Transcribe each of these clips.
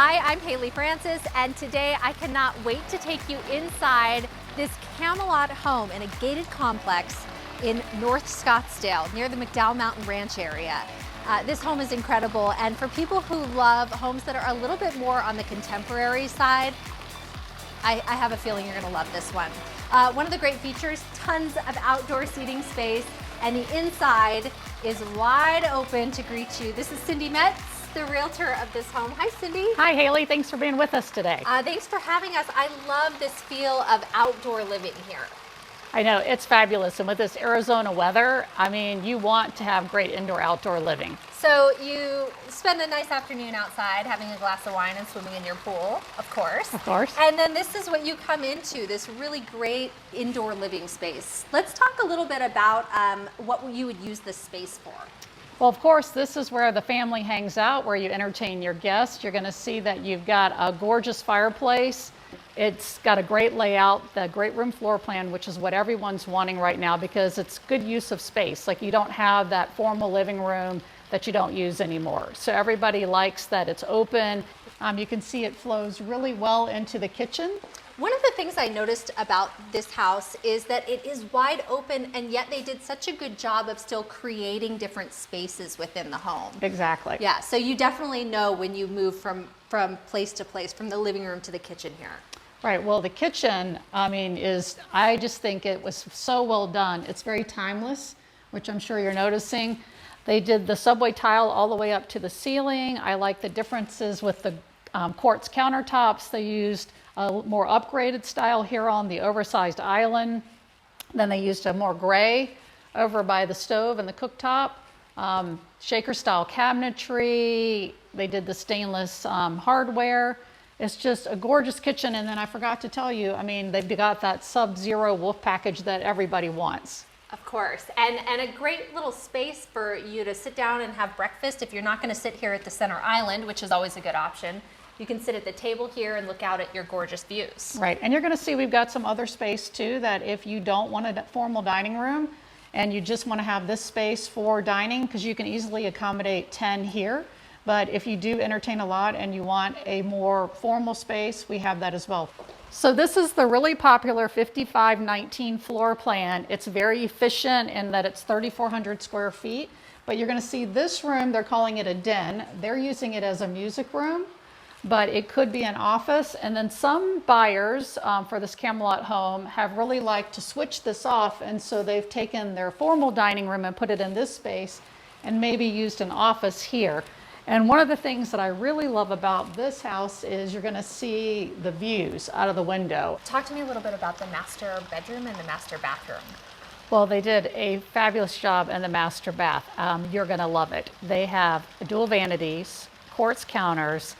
Hi, I'm Hailey Frances, and today I cannot wait to take you inside this Camelot home in a gated complex in North Scottsdale near the McDowell Mountain Ranch area. This home is incredible, and for people who love homes that are a little bit more on the contemporary side, I have a feeling you're gonna love this one. One of the great features, tons of outdoor seating space, and the inside is wide open to greet you. This is Cindy Metz, the realtor of this home. Hi, Cindy. Hi, Hailey. Thanks for being with us today. Thanks for having us. I love this feel of outdoor living here. I know, it's fabulous. And with this Arizona weather, I mean, you want to have great indoor-outdoor living. So you spend a nice afternoon outside having a glass of wine and swimming in your pool, of course. Of course. And then this is what you come into, this really great indoor living space. Let's talk a little bit about what you would use this space for. Well, of course, this is where the family hangs out, where you entertain your guests. You're going to see that you've got a gorgeous fireplace. It's got a great layout, the great room floor plan, which is what everyone's wanting right now because it's good use of space. Like, you don't have that formal living room that you don't use anymore. So everybody likes that it's open. You can see it flows really well into the kitchen. One of the things I noticed about this house is that it is wide open, and yet they did such a good job of still creating different spaces within the home. Exactly. Yeah, so you definitely know when you move from place to place, from the living room to the kitchen here. Right, well, the kitchen, I just think it was so well done. It's very timeless, which I'm sure you're noticing. They did the subway tile all the way up to the ceiling. I like the differences with the quartz countertops. They used a more upgraded style here on the oversized island. Then they used a more gray over by the stove and the cooktop. Shaker style cabinetry. They did the stainless hardware. It's just a gorgeous kitchen. And then I forgot to tell you, they've got that Subzero wolf package that everybody wants. Of course, and a great little space for you to sit down and have breakfast. If you're not going to sit here at the center island, which is always a good option, you can sit at the table here and look out at your gorgeous views. Right, and you're going to see we've got some other space too, that if you don't want a formal dining room and you just want to have this space for dining, because you can easily accommodate 10 here. But if you do entertain a lot and you want a more formal space, we have that as well. So this is the really popular 5519 floor plan. It's very efficient in that it's 3,400 square feet, but you're going to see this room, they're calling it a den. They're using it as a music room, but it could be an office. And then some buyers for this Camelot home have really liked to switch this off, and so they've taken their formal dining room and put it in this space and maybe used an office here. And one of the things that I really love about this house is you're going to see the views out of the window. Talk to me a little bit about the master bedroom and the master bathroom. Well, they did a fabulous job in the master bath. You're going to love it. They have dual vanities, quartz counters,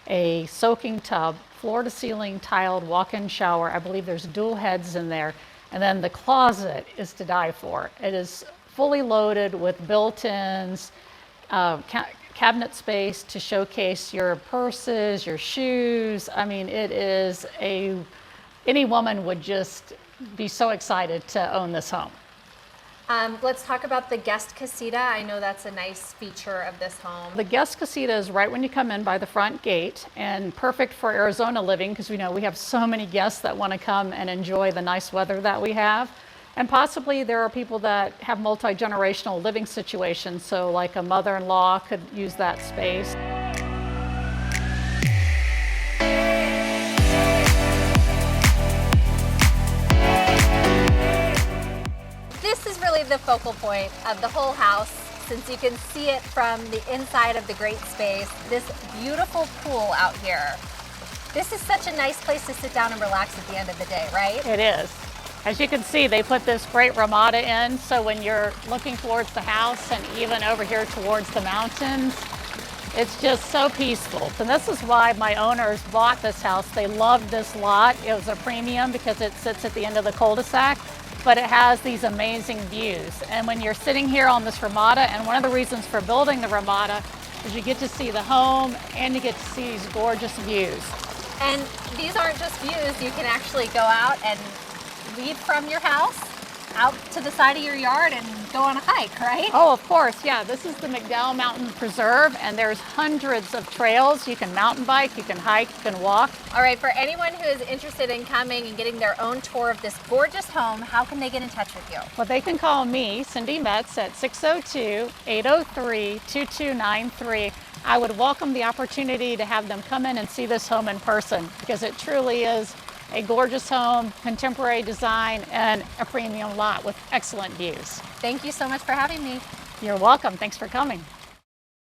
a soaking tub, floor to ceiling tiled walk-in shower. I believe there's dual heads in there. And then the closet is to die for. It is fully loaded with built-ins, cabinet space to showcase your purses, your shoes. It is any woman would just be so excited to own this home. Let's talk about the guest casita. I know that's a nice feature of this home. The guest casita is right when you come in by the front gate, and perfect for Arizona living because we know we have so many guests that want to come and enjoy the nice weather that we have. And possibly there are people that have multi-generational living situations, so like a mother-in-law could use that space. This is really the focal point of the whole house, since you can see it from the inside of the great space. This beautiful pool out here. This is such a nice place to sit down and relax at the end of the day, right? It is. As you can see, they put this great ramada in, so when you're looking towards the house and even over here towards the mountains, it's just so peaceful. And this is why my owners bought this house. They loved this lot. It was a premium because it sits at the end of the cul-de-sac, but it has these amazing views. And when you're sitting here on this ramada, and one of the reasons for building the ramada is you get to see the home and you get to see these gorgeous views. And these aren't just views. You can actually go out and lead from your house out to the side of your yard and go on a hike, right? Oh, of course, yeah. This is the McDowell Mountain Preserve, and there's hundreds of trails. You can mountain bike, you can hike, you can walk. All right, for anyone who is interested in coming and getting their own tour of this gorgeous home, how can they get in touch with you? Well, they can call me, Cindy Metz, at 602-803-2293. I would welcome the opportunity to have them come in and see this home in person, because it truly is a gorgeous home, contemporary design, and a premium lot with excellent views. Thank you so much for having me. You're welcome. Thanks for coming.